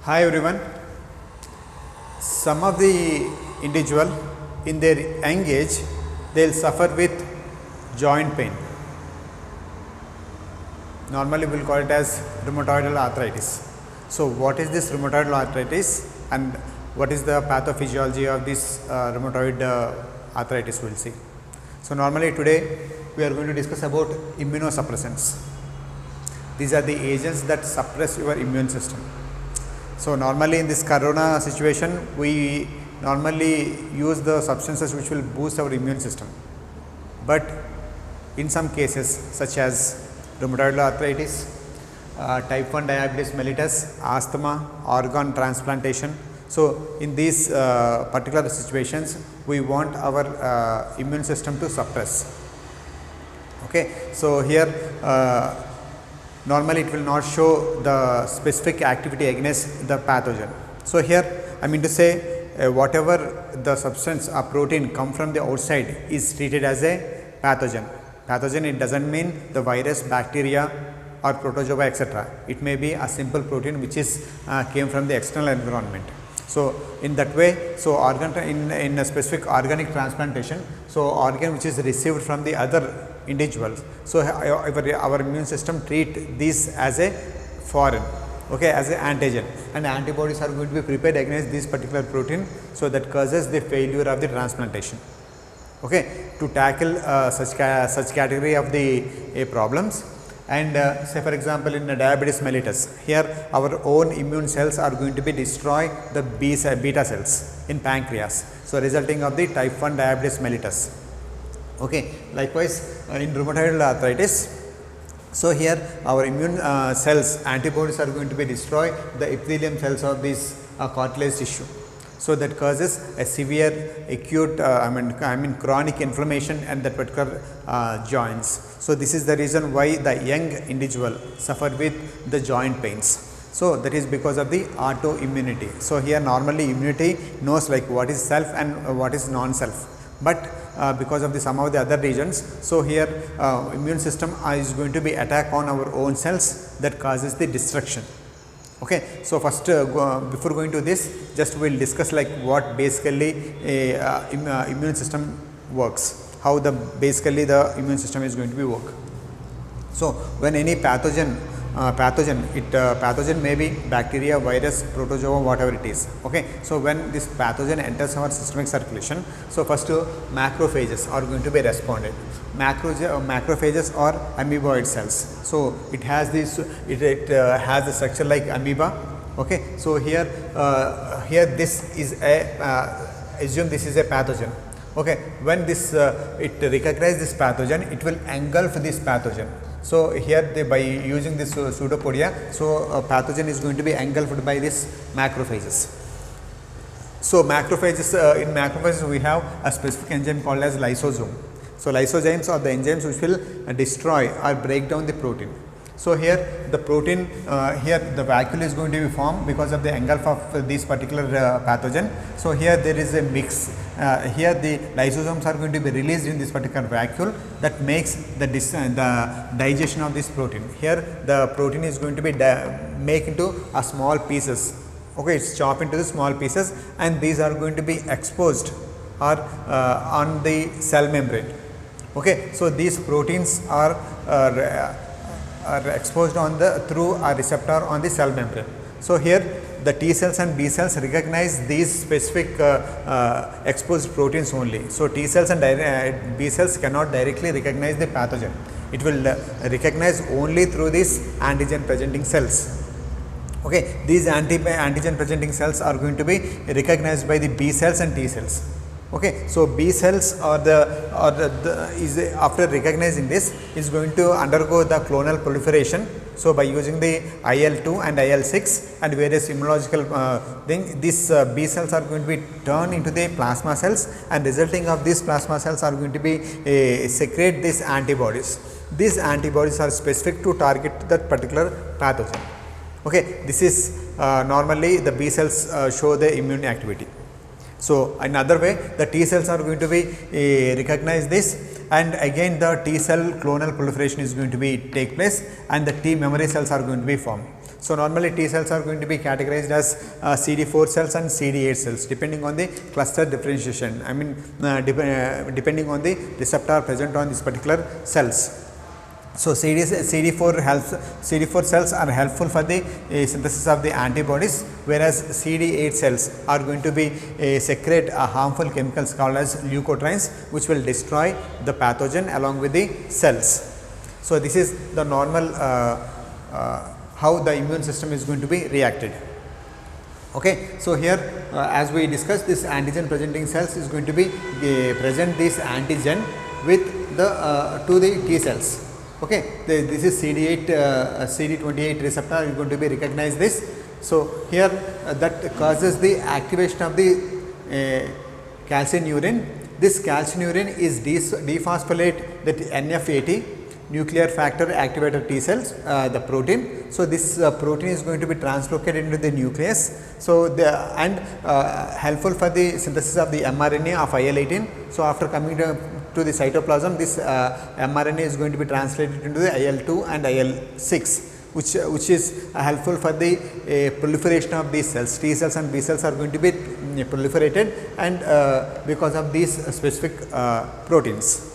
Hi everyone. Some of the individual in their young age, they will suffer with joint pain. Normally we will call it as rheumatoid arthritis. So what is this rheumatoid arthritis and what is the pathophysiology of this rheumatoid arthritis, we will see. So normally today we are going to discuss about immunosuppressants. These are the agents that suppress your immune system. So normally in this corona situation, we normally use the substances which will boost our immune system. But in some cases such as rheumatoid arthritis, type 1 diabetes mellitus, asthma, organ transplantation. So in these particular situations, we want our immune system to suppress. Okay. So here normally it will not show the specific activity against the pathogen. So here I mean to say whatever the substance or protein come from the outside is treated as a pathogen. Pathogen, it does not mean the virus, bacteria or protozoa etc. It may be a simple protein which is came from the external environment. So in that way, so organ in a specific organic transplantation, so organ which is received from the other individuals. So our immune system treat this as a foreign, okay, as an antigen, and antibodies are going to be prepared against this particular protein. So that causes the failure of the transplantation. Okay, to tackle such category of the problems. And say for example in diabetes mellitus, here our own immune cells are going to be destroy the beta cells in pancreas. So resulting of the type 1 diabetes mellitus. Okay. Likewise in rheumatoid arthritis, so here our immune cells, antibodies are going to be destroy the epithelium cells of this cartilage tissue. So that causes a severe acute I mean chronic inflammation at that particular joints. So this is the reason why the young individual suffer with the joint pains. So that is because of the autoimmunity. So here normally immunity knows like what is self and what is non-self, but because of the some of the other regions, so here immune system is going to be attack on our own cells that causes the destruction. Okay. So first before going to this, just we will discuss like what basically immune system works, how the basically the immune system is going to be work. So when any pathogen may be bacteria, virus, protozoa, whatever it is. Okay. So when this pathogen enters our systemic circulation, so first macrophages are going to be responded. Macrophages are amoeboid cells. So it has this it has the structure like amoeba. Okay. So here this is a assume this is a pathogen. Okay. When this it recognizes this pathogen, it will engulf this pathogen. So here by using this pseudopodia, so pathogen is going to be engulfed by this macrophages. So macrophages, in macrophages we have a specific enzyme called as lysosome. So lysozymes are the enzymes which will destroy or break down the protein. So here the protein, here the vacuole is going to be formed because of the engulf of this particular pathogen. So here there is a mix. Here the lysosomes are going to be released in this particular vacuole that makes the digestion of this protein. Here the protein is going to be make into a small pieces. Okay, it's chopped into the small pieces, and these are going to be exposed or on the cell membrane. Okay, so these proteins are exposed on the through a receptor on the cell membrane. So here the T cells and B cells recognize these specific exposed proteins only. So T cells and B cells cannot directly recognize the pathogen. It will recognize only through these antigen presenting cells. Okay, these antigen presenting cells are going to be recognized by the B cells and T cells. Okay, so B cells is after recognizing this is going to undergo the clonal proliferation. So by using the IL-2 and IL-6 and various immunological thing, these B cells are going to be turned into the plasma cells, and resulting of these plasma cells are going to be secrete these antibodies. These antibodies are specific to target that particular pathogen. Okay, this is normally the B cells show the immune activity. So another way, the T cells are going to be recognize this, and again the T cell clonal proliferation is going to be take place, and the T memory cells are going to be formed. So normally T cells are going to be categorized as CD4 cells and CD8 cells depending on the cluster differentiation. I mean depending on the receptor present on this particular cells. So CD4 cells are helpful for the synthesis of the antibodies, whereas CD8 cells are going to be secrete harmful chemicals called as leukotrienes, which will destroy the pathogen along with the cells. So this is the normal how the immune system is going to be reacted. Okay. So here as we discussed, this antigen presenting cells is going to be present this antigen with the to the T cells. Okay, this is CD8 CD28 receptor is going to be recognized this. So here that causes the activation of the calcineurin. This calcineurin is dephosphorylate that NF80 nuclear factor activator T cells, the protein. So this protein is going to be translocated into the nucleus. So helpful for the synthesis of the mRNA of IL-18. So after coming to the cytoplasm, this mRNA is going to be translated into the IL-2 and IL-6, which is helpful for the proliferation of these cells. T cells and B cells are going to be proliferated, and because of these specific proteins.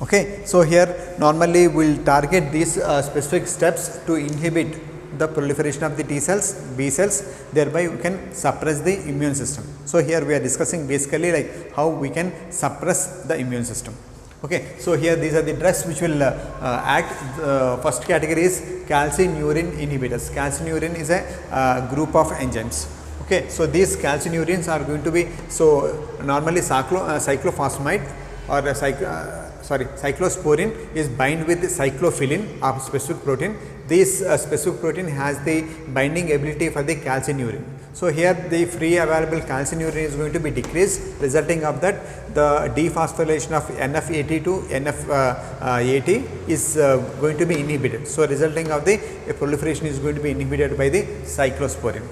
Okay. So here normally we will target these specific steps to inhibit the proliferation of the T cells, B cells, thereby we can suppress the immune system. So here we are discussing basically like how we can suppress the immune system. Okay. So here these are the drugs which will act. First category is calcineurin inhibitors. Calcineurin is a group of enzymes. Okay. So these calcineurins are going to be, so normally cyclophosphamide or cyclosporin is bind with cyclophilin of specific protein. This specific protein has the binding ability for the calcineurin. So here the free available calcineurin is going to be decreased, resulting of that the dephosphorylation of NF80 to NF80 is going to be inhibited. So resulting of the proliferation is going to be inhibited by the cyclosporin.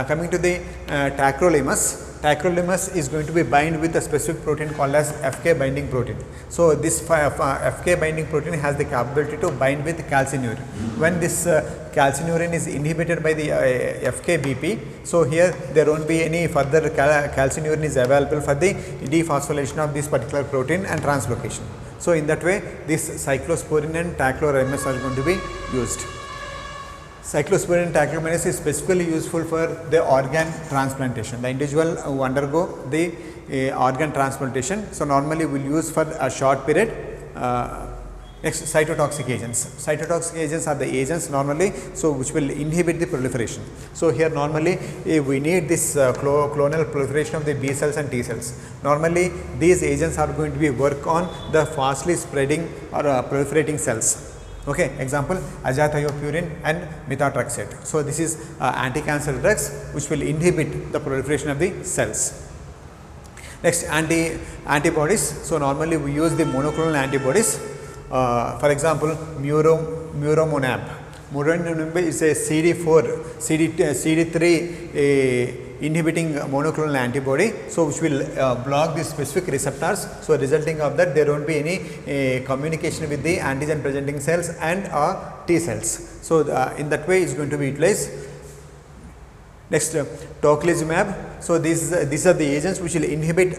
Coming to the tacrolimus. Tacrolimus is going to be bind with a specific protein called as FK binding protein. So this FK binding protein has the capability to bind with calcineurin. When this calcineurin is inhibited by the FKBP, so here there won't be any further calcineurin is available for the dephosphorylation of this particular protein and translocation. So in that way, this cyclosporin and tacrolimus are going to be used. Cyclosporin and tacrolimus is specifically useful for the organ transplantation. The individual who undergo the organ transplantation. So normally we will use for a short period. Next, cytotoxic agents. Cytotoxic agents are the agents normally, so which will inhibit the proliferation. So here normally we need this clonal proliferation of the B cells and T cells. Normally these agents are going to be work on the fastly spreading or proliferating cells. Okay, example azathioprine and methotrexate. So this is anti-cancer drugs which will inhibit the proliferation of the cells. Next, antibodies. So normally we use the monoclonal antibodies. For example, muromonab. Muromonab is a CD3 inhibiting monoclonal antibody, so which will block the specific receptors. So resulting of that, there won't be any communication with the antigen presenting cells and T cells. So in that way is going to be utilized. Next, tocilizumab. So these are the agents which will inhibit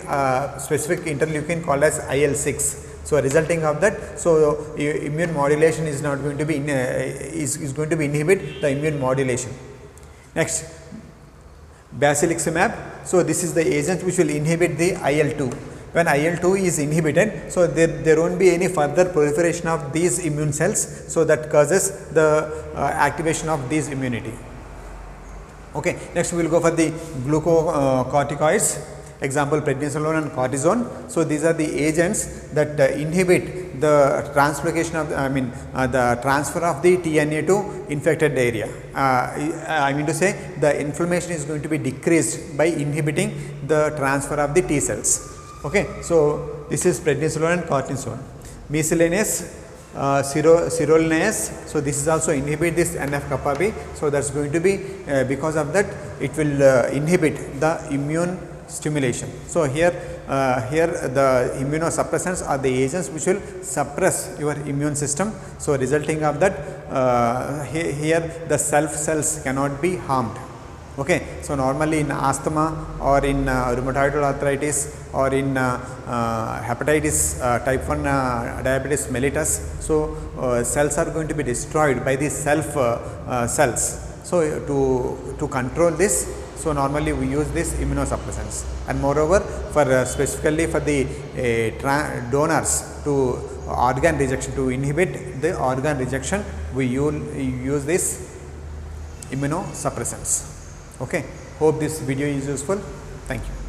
specific interleukin called as IL-6. So resulting of that, so immune modulation is not going to be is going to be inhibit the immune modulation. Next, basiliximab. So this is the agent which will inhibit the IL-2. When IL-2 is inhibited, so there won't be any further proliferation of these immune cells. So that causes the activation of this immunity. Okay. Next, we will go for the glucocorticoids. Example, prednisolone and cortisone. So these are the agents that inhibit the translocation of the transfer of the TNA to infected area. I mean to say the inflammation is going to be decreased by inhibiting the transfer of the T cells. Okay. So this is prednisolone and cortisone. Miscellaneous sirolinease. So this is also inhibit this NF-kappa B. So that's going to be because of that it will inhibit the immune stimulation. So here the immunosuppressants are the agents which will suppress your immune system. So resulting of that, here the self cells cannot be harmed. Okay. So normally in asthma or in rheumatoid arthritis or in hepatitis type 1 diabetes mellitus, so cells are going to be destroyed by the self cells. So to control this, so normally we use these immunosuppressants, and moreover for specifically for the donors to organ rejection, to inhibit the organ rejection, we use these immunosuppressants. Okay. Hope this video is useful. Thank you.